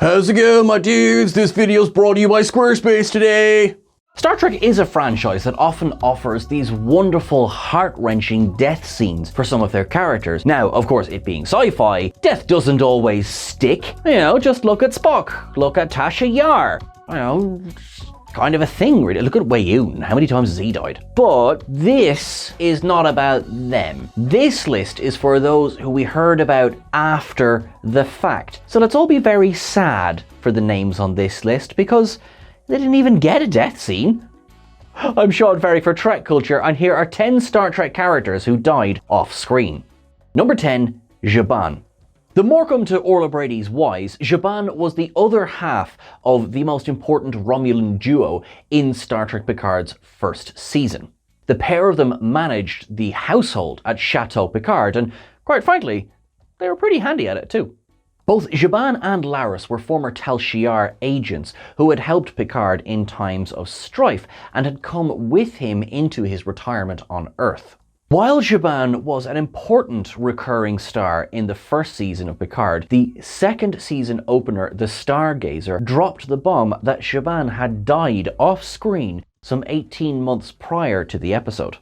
How's it going, my dudes? This video's brought to you by Squarespace today. Star Trek is a franchise that often offers these wonderful, heart-wrenching death scenes for some of their characters. Now, of course, it being sci-fi, death doesn't always stick. You know, just look at Spock, look at Tasha Yar. You know, kind of a thing, really. Look at Weyoun. How many times has he died? But this is not about them. This list is for those who we heard about after the fact. So let's all be very sad for the names on this list because they didn't even get a death scene. I'm Sean Ferry for TrekCulture, and here are 10 Star Trek characters who died off screen. Number 10, Jaban. The Morecambe to Orla Brady's wise, Jaban was the other half of the most important Romulan duo in Star Trek Picard's first season. The pair of them managed the household at Chateau Picard, and quite frankly, they were pretty handy at it too. Both Jaban and Laris were former Tal Shiar agents who had helped Picard in times of strife and had come with him into his retirement on Earth. While Jaban was an important recurring star in the first season of Picard, the second season opener, The Stargazer, dropped the bomb that Jaban had died off screen some 18 months prior to the episode.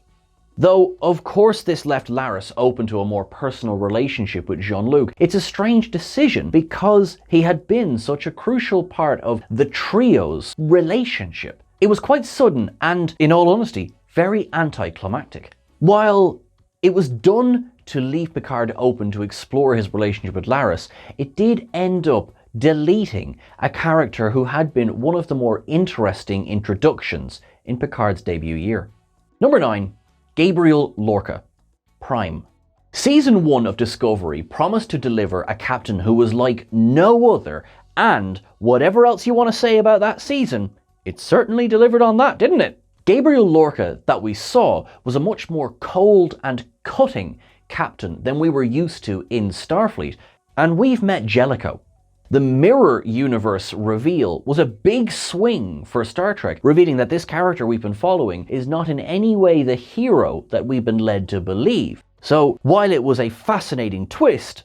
Though, of course, this left Laris open to a more personal relationship with Jean-Luc, it's a strange decision because he had been such a crucial part of the trio's relationship. It was quite sudden and, in all honesty, very anticlimactic. While it was done to leave Picard open to explore his relationship with Laris, it did end up deleting a character who had been one of the more interesting introductions in Picard's debut year. Number 9. Gabriel Lorca, Prime. Season 1 of Discovery promised to deliver a captain who was like no other, and whatever else you want to say about that season, it certainly delivered on that, didn't it? Gabriel Lorca that we saw was a much more cold and cutting captain than we were used to in Starfleet, and we've met Jellicoe. The Mirror Universe reveal was a big swing for Star Trek, revealing that this character we've been following is not in any way the hero that we've been led to believe. So, while it was a fascinating twist,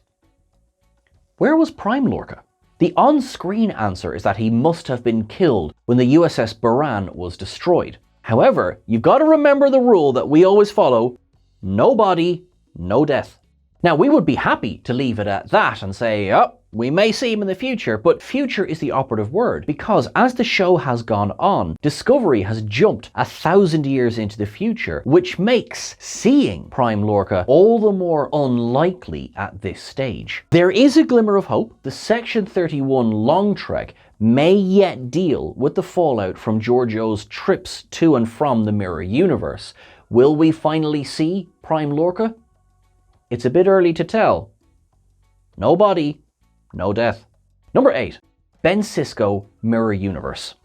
where was Prime Lorca? The on-screen answer is that he must have been killed when the USS Buran was destroyed. However, you've got to remember the rule that we always follow: no body, no death. Now, we would be happy to leave it at that and say, oh, we may see him in the future, but future is the operative word, because as the show has gone on, Discovery has jumped 1,000 years into the future, which makes seeing Prime Lorca all the more unlikely at this stage. There is a glimmer of hope. The Section 31 long trek may yet deal with the fallout from Georgiou's trips to and from the Mirror Universe. Will we finally see Prime Lorca? It's a bit early to tell. No body, no death. Number 8. Ben Sisko, Mirror Universe.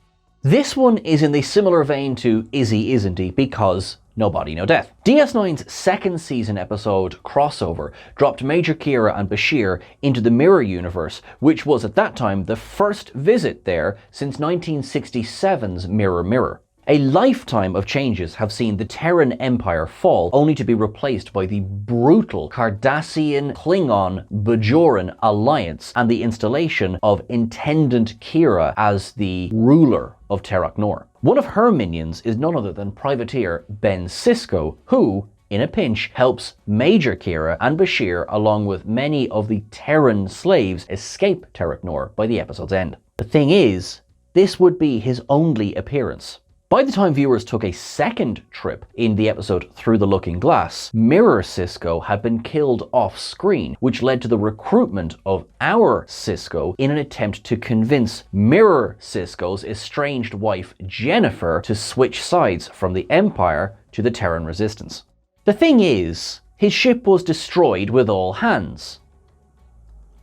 This one is in the similar vein to Is He, Isn't He, because no body, no death. DS9's second season episode, Crossover, dropped Major Kira and Bashir into the Mirror Universe, which was at that time the first visit there since 1967's Mirror Mirror. A lifetime of changes have seen the Terran Empire fall, only to be replaced by the brutal Cardassian-Klingon Bajoran alliance and the installation of Intendant Kira as the ruler of Terok Nor. One of her minions is none other than Privateer Ben Sisko, who, in a pinch, helps Major Kira and Bashir, along with many of the Terran slaves, escape Terok Nor by the episode's end. The thing is, this would be his only appearance. By the time viewers took a second trip in the episode Through the Looking Glass, Mirror Sisko had been killed off screen, which led to the recruitment of our Sisko in an attempt to convince Mirror Sisko's estranged wife Jennifer to switch sides from the Empire to the Terran Resistance. The thing is, his ship was destroyed with all hands.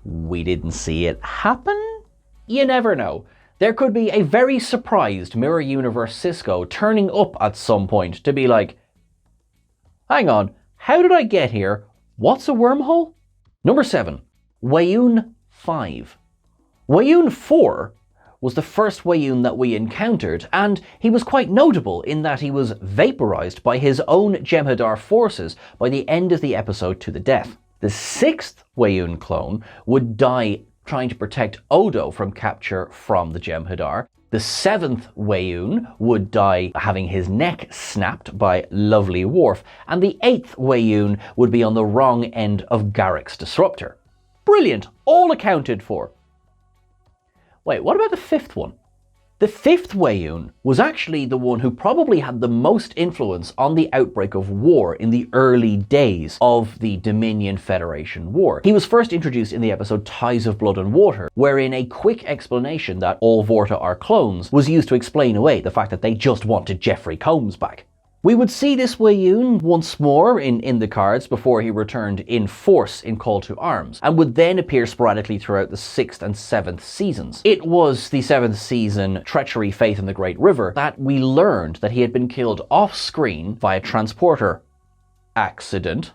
We didn't see it happen? You never know. There could be a very surprised Mirror Universe Sisko turning up at some point to be like, hang on, how did I get here? What's a wormhole? Number 7. Weyoun 5. Weyoun 4 was the first Weyoun that we encountered, and he was quite notable in that he was vaporized by his own Jem'Hadar forces by the end of the episode to the death. The 6th Weyoun clone would die trying to protect Odo from capture from the Jem'Hadar. The 7th Weyoun would die having his neck snapped by lovely Worf, and the 8th Weyoun would be on the wrong end of Garrick's disruptor. Brilliant, all accounted for. Wait, what about the 5th one? The 5th Weyoun was actually the one who probably had the most influence on the outbreak of war in the early days of the Dominion Federation War. He was first introduced in the episode Ties of Blood and Water, wherein a quick explanation that all Vorta are clones was used to explain away the fact that they just wanted Jeffrey Combs back. We would see this Weyoun once more in the cards before he returned in force in Call to Arms, and would then appear sporadically throughout the 6th and 7th seasons. It was the 7th season, Treachery, Faith in the Great River, that we learned that he had been killed off-screen via transporter accident.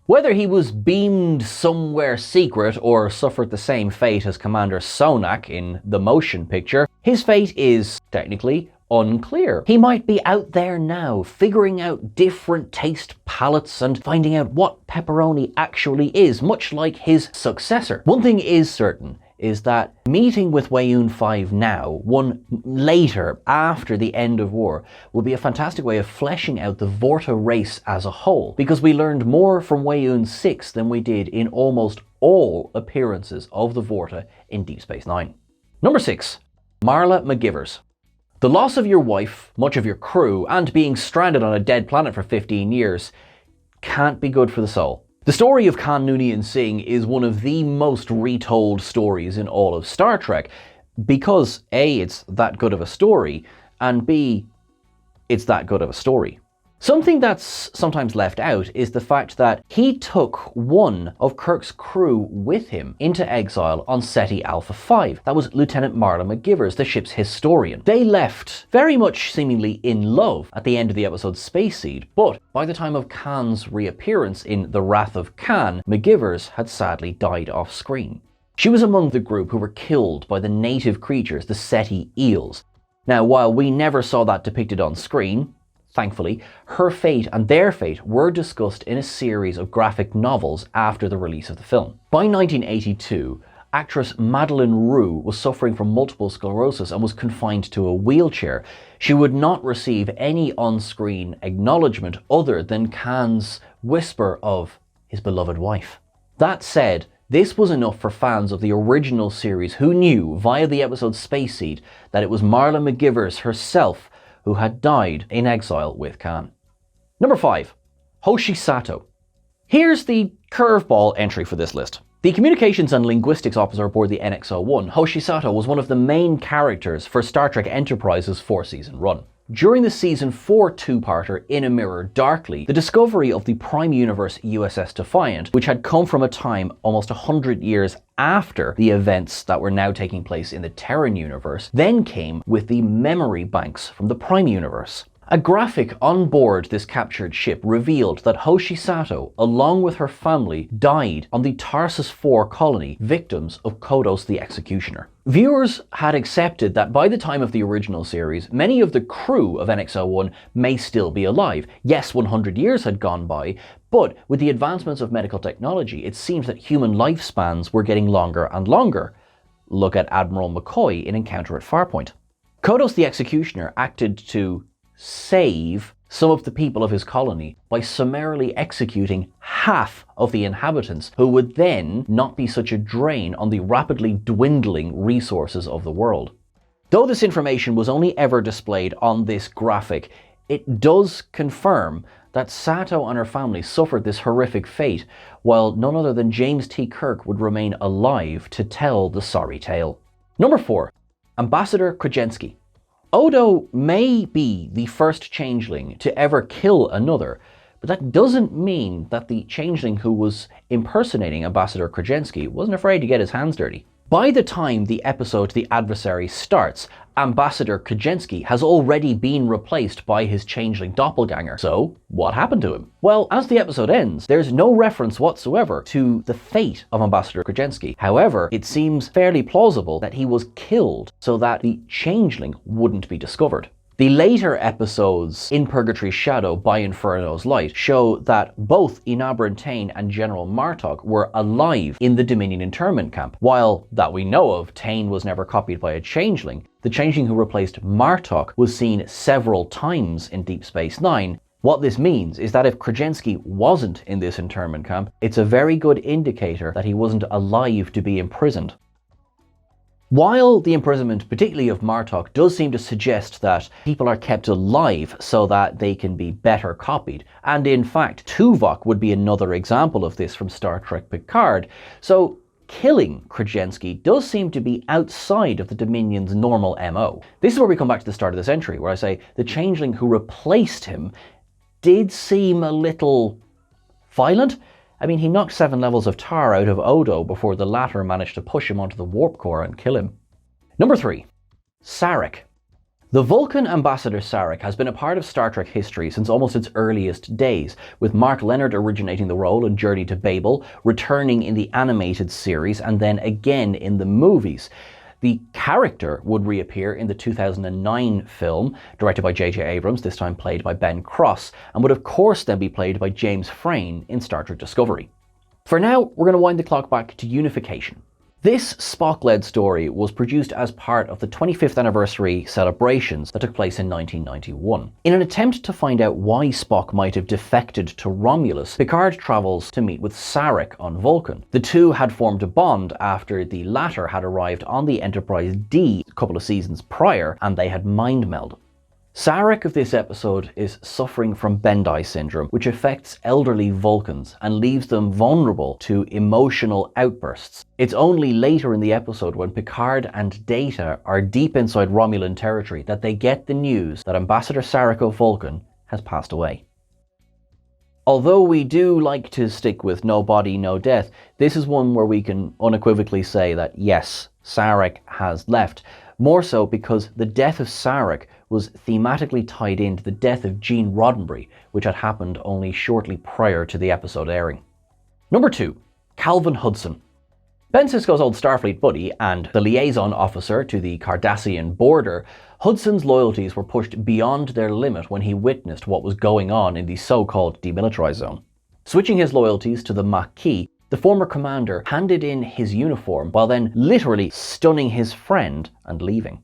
Whether he was beamed somewhere secret or suffered the same fate as Commander Sonak in the motion picture, his fate is, technically, unclear. He might be out there now, figuring out different taste palettes and finding out what pepperoni actually is, much like his successor. One thing is certain, is that meeting with Weyoun 5 now, one later, after the end of war, will be a fantastic way of fleshing out the Vorta race as a whole, because we learned more from Weyoun 6 than we did in almost all appearances of the Vorta in Deep Space Nine. Number 6. Marla McGivers. The loss of your wife, much of your crew, and being stranded on a dead planet for 15 years can't be good for the soul. The story of Khan Noonien Singh is one of the most retold stories in all of Star Trek, because A, it's that good of a story, and B, it's that good of a story. Something that's sometimes left out is the fact that he took one of Kirk's crew with him into exile on Ceti Alpha 5. That was Lieutenant Marla McGivers, the ship's historian. They left very much seemingly in love at the end of the episode Space Seed, but by the time of Khan's reappearance in The Wrath of Khan, McGivers had sadly died off screen. She was among the group who were killed by the native creatures, the Ceti eels. Now, while we never saw that depicted on screen, thankfully, her fate and their fate were discussed in a series of graphic novels after the release of the film. By 1982, actress Madeleine Roux was suffering from multiple sclerosis and was confined to a wheelchair. She would not receive any on-screen acknowledgement other than Khan's whisper of his beloved wife. That said, this was enough for fans of the original series who knew, via the episode Space Seed, that it was Marla McGivers herself who had died in exile with Khan. Number 5. Hoshi Sato. Here's the curveball entry for this list. The Communications and Linguistics Officer aboard the NX-01, Hoshi Sato was one of the main characters for Star Trek Enterprise's 4-season run. During the Season 4 two-parter In a Mirror Darkly, the discovery of the Prime Universe USS Defiant, which had come from a time almost 100 years after the events that were now taking place in the Terran universe, then came with the memory banks from the Prime Universe. A graphic on board this captured ship revealed that Hoshi Sato, along with her family, died on the Tarsus 4 colony, victims of Kodos the Executioner. Viewers had accepted that by the time of the original series, many of the crew of NX-01 may still be alive. Yes, 100 years had gone by, but with the advancements of medical technology, it seems that human lifespans were getting longer and longer. Look at Admiral McCoy in Encounter at Farpoint. Kodos the Executioner acted to save some of the people of his colony by summarily executing half of the inhabitants, who would then not be such a drain on the rapidly dwindling resources of the world. Though this information was only ever displayed on this graphic, it does confirm that Sato and her family suffered this horrific fate, while none other than James T. Kirk would remain alive to tell the sorry tale. Number 4. Ambassador Krajensky. Odo may be the first changeling to ever kill another, but that doesn't mean that the changeling who was impersonating Ambassador Krajensky wasn't afraid to get his hands dirty. By the time the episode The Adversary starts, Ambassador Krajensky has already been replaced by his changeling doppelganger. So, what happened to him? Well, as the episode ends, there's no reference whatsoever to the fate of Ambassador Krajensky. However, it seems fairly plausible that he was killed so that the changeling wouldn't be discovered. The later episodes, In Purgatory's Shadow, By Inferno's Light, show that both Enabran Tain and General Martok were alive in the Dominion internment camp. While, that we know of, Tain was never copied by a changeling, the changeling who replaced Martok was seen several times in Deep Space Nine. What this means is that if Krajensky wasn't in this internment camp, it's a very good indicator that he wasn't alive to be imprisoned. While the imprisonment, particularly of Martok, does seem to suggest that people are kept alive so that they can be better copied, and in fact Tuvok would be another example of this from Star Trek Picard, so killing Krajensky does seem to be outside of the Dominion's normal MO. This is where we come back to the start of this entry, where I say the changeling who replaced him did seem a little violent. I mean, he knocked 7 levels of tar out of Odo before the latter managed to push him onto the warp core and kill him. Number 3. Sarek. The Vulcan ambassador Sarek has been a part of Star Trek history since almost its earliest days, with Mark Lenard originating the role in Journey to Babel, returning in the animated series, and then again in the movies. The character would reappear in the 2009 film, directed by J.J. Abrams, this time played by Ben Cross, and would of course then be played by James Frain in Star Trek Discovery. For now, we're going to wind the clock back to Unification. This Spock-led story was produced as part of the 25th anniversary celebrations that took place in 1991. In an attempt to find out why Spock might have defected to Romulus, Picard travels to meet with Sarek on Vulcan. The two had formed a bond after the latter had arrived on the Enterprise D a couple of seasons prior, and they had mind-melded. Sarek of this episode is suffering from Bendii syndrome, which affects elderly Vulcans and leaves them vulnerable to emotional outbursts. It's only later in the episode, when Picard and Data are deep inside Romulan territory, that they get the news that Ambassador Sarek of Vulcan has passed away. Although we do like to stick with no body, no death, this is one where we can unequivocally say that yes, Sarek has left. More so because the death of Sarek was thematically tied into the death of Gene Roddenberry, which had happened only shortly prior to the episode airing. Number 2. Calvin Hudson. Ben Sisko's old Starfleet buddy and the liaison officer to the Cardassian border, Hudson's loyalties were pushed beyond their limit when he witnessed what was going on in the so-called demilitarized zone. Switching his loyalties to the Maquis, the former commander handed in his uniform while then literally stunning his friend and leaving.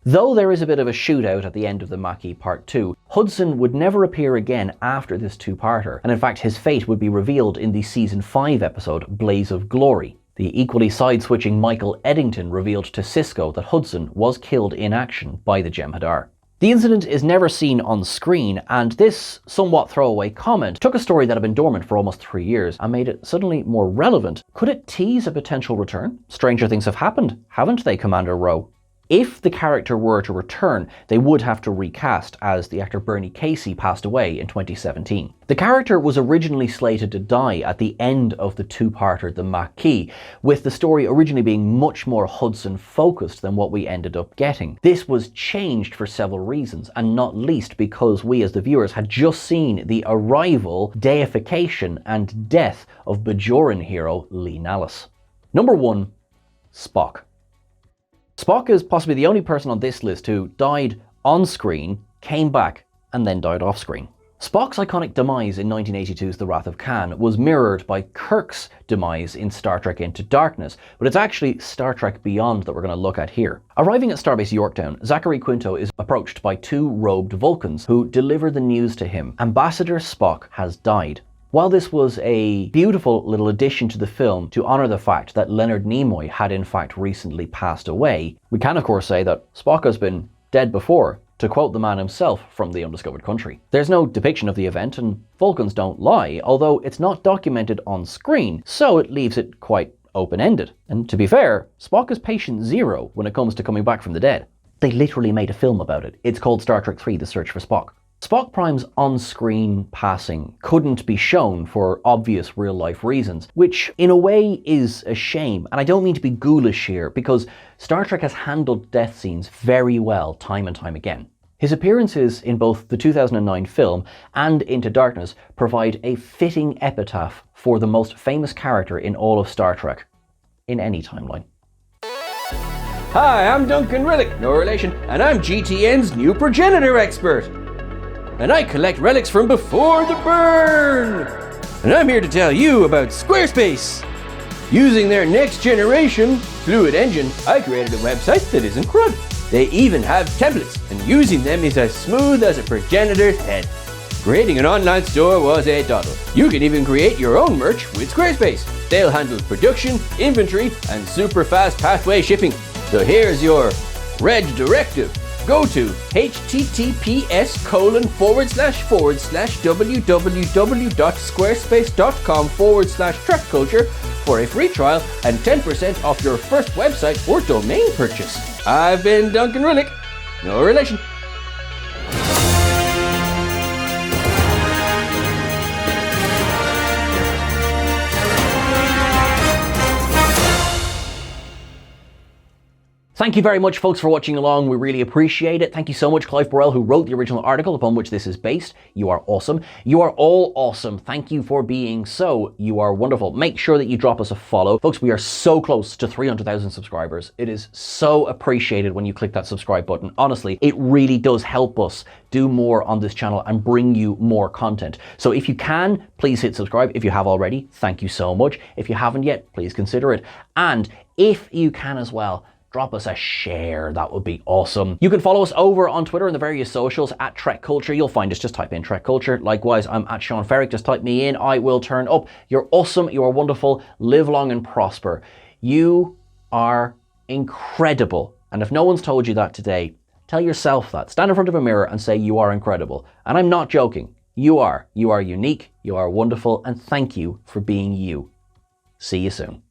Though there is a bit of a shootout at the end of the Maquis Part 2, Hudson would never appear again after this two-parter, and in fact his fate would be revealed in the Season 5 episode Blaze of Glory. The equally side-switching Michael Eddington revealed to Sisko that Hudson was killed in action by the Jem'Hadar. The incident is never seen on screen, and this somewhat throwaway comment took a story that had been dormant for almost 3 years and made it suddenly more relevant. Could it tease a potential return? Stranger things have happened, haven't they, Commander Rowe? If the character were to return, they would have to recast, as the actor Bernie Casey passed away in 2017. The character was originally slated to die at the end of the two-parter The Maquis, with the story originally being much more Hudson-focused than what we ended up getting. This was changed for several reasons, and not least because we as the viewers had just seen the arrival, deification, and death of Bajoran hero Lee Nallis. Number 1. Spock. Spock is possibly the only person on this list who died on screen, came back, and then died off screen. Spock's iconic demise in 1982's The Wrath of Khan was mirrored by Kirk's demise in Star Trek Into Darkness, but it's actually Star Trek Beyond that we're going to look at here. Arriving at Starbase Yorktown, Zachary Quinto is approached by 2 robed Vulcans who deliver the news to him. Ambassador Spock has died. While this was a beautiful little addition to the film to honour the fact that Leonard Nimoy had in fact recently passed away, we can of course say that Spock has been dead before, to quote the man himself from The Undiscovered Country. There's no depiction of the event, and Vulcans don't lie, although it's not documented on screen, so it leaves it quite open-ended. And to be fair, Spock is patient zero when it comes to coming back from the dead. They literally made a film about it. It's called Star Trek III: The Search for Spock. Spock Prime's on-screen passing couldn't be shown for obvious real-life reasons, which in a way is a shame, and I don't mean to be ghoulish here, because Star Trek has handled death scenes very well time and time again. His appearances in both the 2009 film and Into Darkness provide a fitting epitaph for the most famous character in all of Star Trek, in any timeline. Hi, I'm Duncan Relic, no relation, and I'm GTN's new progenitor expert. And I collect relics from before the burn. And I'm here to tell you about Squarespace. Using their next generation fluid engine, I created a website that isn't crud. They even have templates, and using them is as smooth as a progenitor's head. Creating an online store was a doddle. You can even create your own merch with Squarespace. They'll handle production, inventory, and super fast pathway shipping. So here's your red directive. Go to https://www.squarespace.com/TrekCulture for a free trial and 10% off your first website or domain purchase. I've been Duncan Relic, no relation. Thank you very much, folks, for watching along. We really appreciate it. Thank you so much, Clive Burrell, who wrote the original article upon which this is based. You are awesome. You are all awesome. Thank you for being so. You are wonderful. Make sure that you drop us a follow. Folks, we are so close to 300,000 subscribers. It is so appreciated when you click that subscribe button. Honestly, it really does help us do more on this channel and bring you more content. So if you can, please hit subscribe. If you have already, thank you so much. If you haven't yet, please consider it. And if you can as well, drop us a share. That would be awesome. You can follow us over on Twitter and the various socials at TrekCulture. You'll find us. Just type in TrekCulture. Likewise, I'm at Sean Ferrick. Just type me in. I will turn up. You're awesome. You are wonderful. Live long and prosper. You are incredible. And if no one's told you that today, tell yourself that. Stand in front of a mirror and say you are incredible. And I'm not joking. You are. You are unique. You are wonderful. And thank you for being you. See you soon.